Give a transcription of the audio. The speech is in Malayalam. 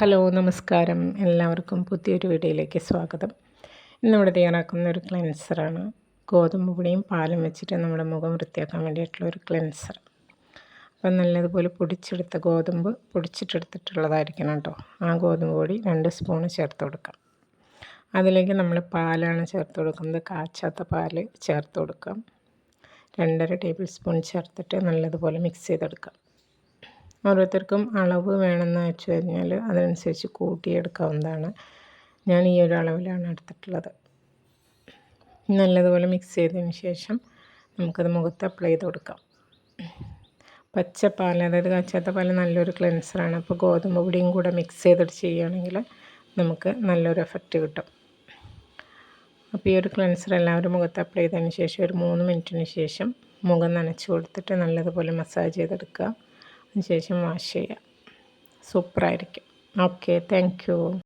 ഹലോ നമസ്കാരം, എല്ലാവർക്കും പുതിയൊരു വീഡിയോയിലേക്ക് സ്വാഗതം. ഇന്നിവിടെ തയ്യാറാക്കുന്ന ഒരു ക്ലെൻസറാണ്. ഗോതമ്പ് പൊടിയും പാലും വെച്ചിട്ട് നമ്മുടെ മുഖം വൃത്തിയാക്കാൻ വേണ്ടിയിട്ടുള്ള ഒരു ക്ലെൻസർ. അപ്പം നല്ലതുപോലെ പൊടിച്ചെടുത്ത ഗോതമ്പ് പൊടിച്ചിട്ടെടുത്തിട്ടുള്ളതായിരിക്കണം കേട്ടോ. ആ ഗോതമ്പ് പൊടി 2 സ്പൂണ് ചേർത്ത് കൊടുക്കാം. അതിലേക്ക് നമ്മൾ പാലാണ് ചേർത്ത് കൊടുക്കുന്നത്. കാച്ചാത്ത പാൽ ചേർത്ത് കൊടുക്കാം. 2.5 ടേബിൾ സ്പൂൺ ചേർത്തിട്ട് നല്ലതുപോലെ മിക്സ് ചെയ്തെടുക്കാം. ഓരോരുത്തർക്കും അളവ് വേണമെന്ന് വെച്ച് കഴിഞ്ഞാൽ അതിനനുസരിച്ച് കൂട്ടിയെടുക്കാവുന്നതാണ്. ഞാൻ ഈ ഒരു അളവിലാണ് എടുത്തിട്ടുള്ളത്. നല്ലതുപോലെ മിക്സ് ചെയ്തതിന് ശേഷം നമുക്കത് മുഖത്ത് അപ്ലൈ ചെയ്ത് കൊടുക്കാം. പച്ചപ്പാൽ, അതായത് കാച്ചാത്ത പാൽ നല്ലൊരു ക്ലെൻസറാണ്. അപ്പോൾ ഗോതമ്പ് പൊടിയും കൂടെ മിക്സ് ചെയ്തിട്ട് ചെയ്യുകയാണെങ്കിൽ നമുക്ക് നല്ലൊരു എഫക്റ്റ് കിട്ടും. അപ്പോൾ ഈ ഒരു ക്ലെൻസർ എല്ലാവരും മുഖത്ത് അപ്ലൈ ചെയ്തതിന് ശേഷം ഒരു 3 മിനിറ്റിന് ശേഷം മുഖം നനച്ച് കൊടുത്തിട്ട് നല്ലതുപോലെ മസാജ് ചെയ്തെടുക്കുക. അതിനുശേഷം വാഷ് ചെയ്യുക. സൂപ്പറായിരിക്കും. Okay, thank U.